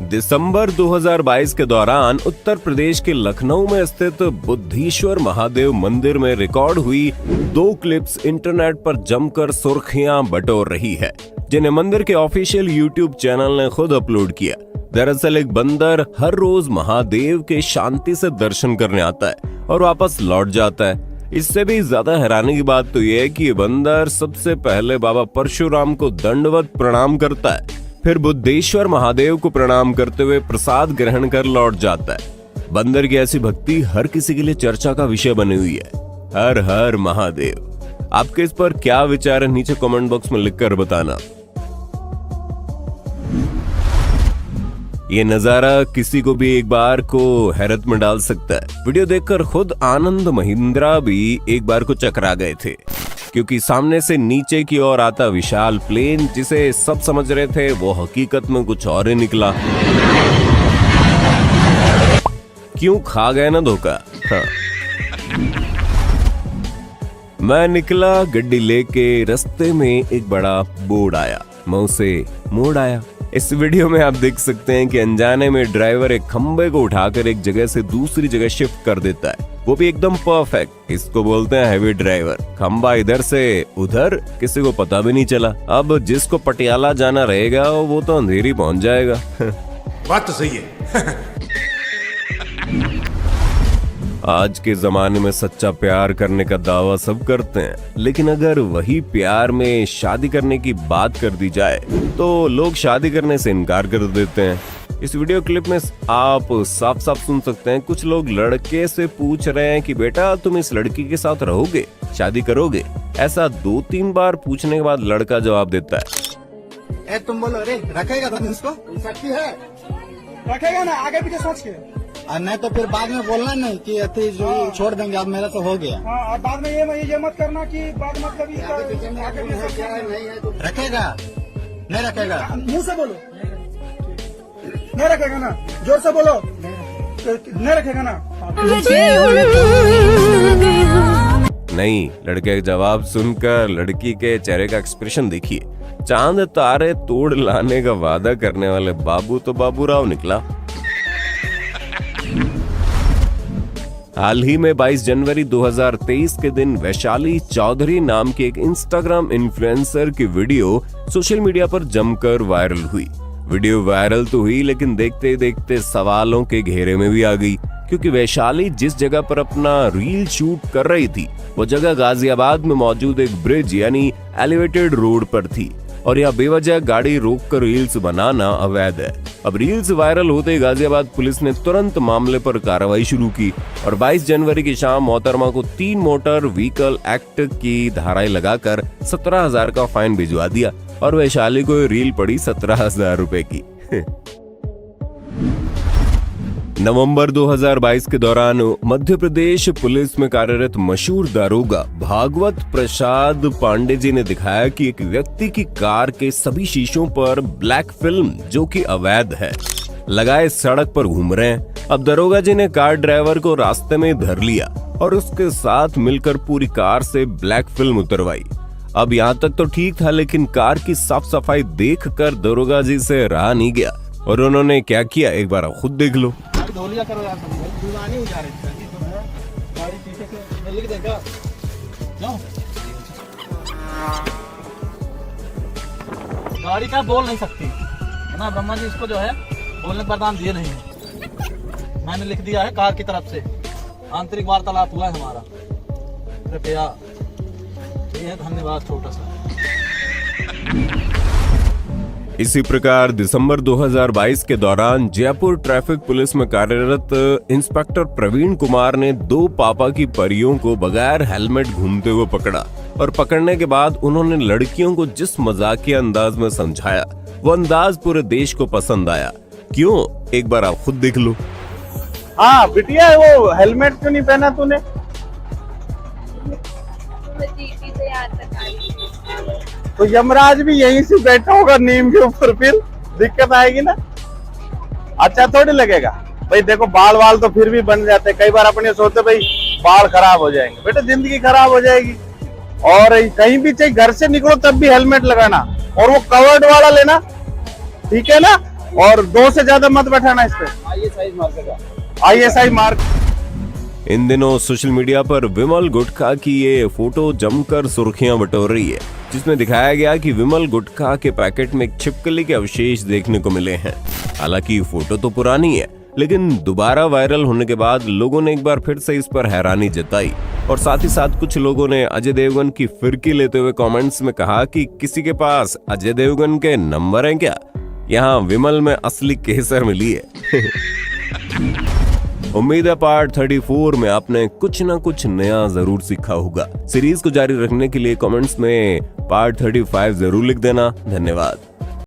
दिसंबर 2022 के दौरान उत्तर प्रदेश के लखनऊ में स्थित बुद्धीश्वर महादेव मंदिर में रिकॉर्ड हुई 2 क्लिप्स इंटरनेट पर जमकर सुर्खियां बटोर रही है, जिन्हें मंदिर के ऑफिशियल यूट्यूब चैनल ने खुद अपलोड किया। दरअसल एक बंदर हर रोज महादेव के शांति से दर्शन करने आता है और वापस लौट जाता है। इससे भी ज्यादा हैरानी की बात तो यह है कि ये बंदर सबसे पहले बाबा परशुराम को दंडवत प्रणाम करता है, फिर बुद्धेश्वर महादेव को प्रणाम करते हुए प्रसाद ग्रहण कर लौट जाता है। बंदर की ऐसी भक्ति हर किसी के लिए चर्चा का विषय बनी हुई है। हर हर महादेव। आपके इस पर क्या विचार है, नीचे कमेंट बॉक्स में लिखकर बताना। ये नजारा किसी को भी एक बार को हैरत में डाल सकता है। वीडियो देखकर खुद आनंद महिंद्रा भी एक बार को चकरा गए थे, क्योंकि सामने से नीचे की ओर आता विशाल प्लेन, जिसे सब समझ रहे थे, वो हकीकत में कुछ और ही निकला। क्यों खा गए ना धोखा। हाँ। मैं निकला गड्डी लेके, रास्ते में एक बड़ा बोर्ड आया, मैं उसे मोड़ आया। इस वीडियो में आप देख सकते हैं कि अनजाने में ड्राइवर एक खंबे को उठाकर एक जगह से दूसरी जगह शिफ्ट कर देता है, वो भी एकदम परफेक्ट। इसको बोलते हैं हैवी ड्राइवर। खंबा इधर से उधर, किसी को पता भी नहीं चला। अब जिसको पटियाला जाना रहेगा वो तो अंधेरी पहुंच जाएगा। बात तो सही है। आज के जमाने में सच्चा प्यार करने का दावा सब करते हैं, लेकिन अगर वही प्यार में शादी करने की बात कर दी जाए तो लोग शादी करने से इनकार कर देते हैं। इस वीडियो क्लिप में आप साफ साफ सुन सकते हैं, कुछ लोग लड़के से पूछ रहे हैं कि बेटा तुम इस लड़की के साथ रहोगे, शादी करोगे। ऐसा 2-3 बार पूछने के बाद लड़का जवाब देता है, तुम बोलो रे, रखेगा तुम इसको? सकती है, रखेगा ना, आगे पीछे सोच के। और नहीं तो फिर बाद में बोलना नहीं कि अति जो छोड़ देंगे, अब मेरा तो हो गया। हाँ, और बाद में ये मत करना कि बाद मतलब रखेगा नहीं रखेगा, मुंह से बोलो, नहीं रखेगा ना, जोर से बोलो, नहीं रखेगा ना। नहीं। लड़के का जवाब सुनकर लड़की के चेहरे का एक्सप्रेशन देखिए। चांद तारे तोड़ लाने का वादा करने वाले बाबू तो बाबूराव निकला। हाल ही में 22 जनवरी 2023 के दिन वैशाली चौधरी नाम के एक इंस्टाग्राम इन्फ्लुएंसर की वीडियो सोशल मीडिया पर जमकर वायरल हुई। वीडियो वायरल तो हुई, लेकिन देखते देखते सवालों के घेरे में भी आ गई, क्योंकि वैशाली जिस जगह पर अपना रील शूट कर रही थी वो जगह गाजियाबाद में मौजूद एक ब्रिज यानी एलिवेटेड रोड पर थी, और यह बेवजह गाड़ी रोककर रील्स बनाना अवैध है। अब रील्स वायरल होते गाजियाबाद पुलिस ने तुरंत मामले पर कार्रवाई शुरू की और 22 जनवरी की शाम मोहतरमा को 3 मोटर व्हीकल एक्ट की धाराएं लगाकर 17,000 का फाइन भिजवा दिया और वैशाली को रील पड़ी 17,000 रुपए की। नवंबर 2022 के दौरान मध्य प्रदेश पुलिस में कार्यरत मशहूर दारोगा भागवत प्रसाद पांडे जी ने दिखाया कि एक व्यक्ति की कार के सभी शीशों पर ब्लैक फिल्म, जो कि अवैध है, लगाए सड़क पर घूम रहे हैं। अब दारोगा जी ने कार ड्राइवर को रास्ते में धर लिया और उसके साथ मिलकर पूरी कार से ब्लैक फिल्म उतरवाई। अब यहाँ तक तो ठीक था, लेकिन कार की साफ सफाई देखकर दारोगा जी से रहा नहीं गया और उन्होंने क्या किया, एक बार आप खुद देख लो। धोलिया करो यार, दीवानी हो जा रही है। गाड़ी पीछे से लिख देगा, जाओ। गाड़ी का बोल नहीं सकती है ना, ब्रह्मा जी इसको जो है बोलने का वरदान दिए नहीं है। मैंने लिख दिया है कार की तरफ से, आंतरिक वार्तालाप हुआ है हमारा, कृपया। ये है धन्यवाद छोटा सा। इसी प्रकार दिसंबर 2022 के दौरान जयपुर ट्रैफिक पुलिस में कार्यरत इंस्पेक्टर प्रवीण कुमार ने 2 पापा की परियों को बगैर हेलमेट घूमते हुए पकड़ा और पकड़ने के बाद उन्होंने लड़कियों को जिस मजाकिया अंदाज में समझाया, वो अंदाज पूरे देश को पसंद आया। क्यों, एक बार आप खुद देख लो। हाँ बिटिया, वो हेलमेट क्यों नहीं पहना तूने? तो यमराज भी यहीं से बैठा होगा नीम के ऊपर, फिर दिक्कत आएगी ना। अच्छा थोड़ी लगेगा भाई। देखो बाल वाल तो फिर भी बन जाते, कई बार अपने सोचते भाई बाल खराब हो जाएंगे, बेटा जिंदगी खराब हो जाएगी। और कहीं भी चाहे घर से निकलो तब भी हेलमेट लगाना, और वो कवर्ड वाला लेना, ठीक है ना। और 2 से ज्यादा मत बैठाना इस पे। ISI mark. इन दिनों सोशल मीडिया पर विमल गुटखा की ये फोटो जमकर सुर्खियां बटोर रही है, जिसमें दिखाया गया कि विमल गुटखा के पैकेट में एक छिपकली के अवशेष देखने को मिले हैं। हालांकि फोटो तो पुरानी है, लेकिन दोबारा वायरल होने के बाद लोगों ने एक बार फिर से इस पर हैरानी जताई और साथ ही साथ कुछ लोगों ने अजय देवगन की फिरकी लेते हुए कमेंट्स में कहा कि किसी के पास अजय देवगन के नंबर हैं क्या? यहाँ विमल में असली केसर मिली है। उम्मीद है पार्ट 34 में आपने कुछ ना कुछ नया जरूर सीखा होगा। सीरीज को जारी रखने के लिए कमेंट्स में पार्ट 35 जरूर लिख देना। धन्यवाद।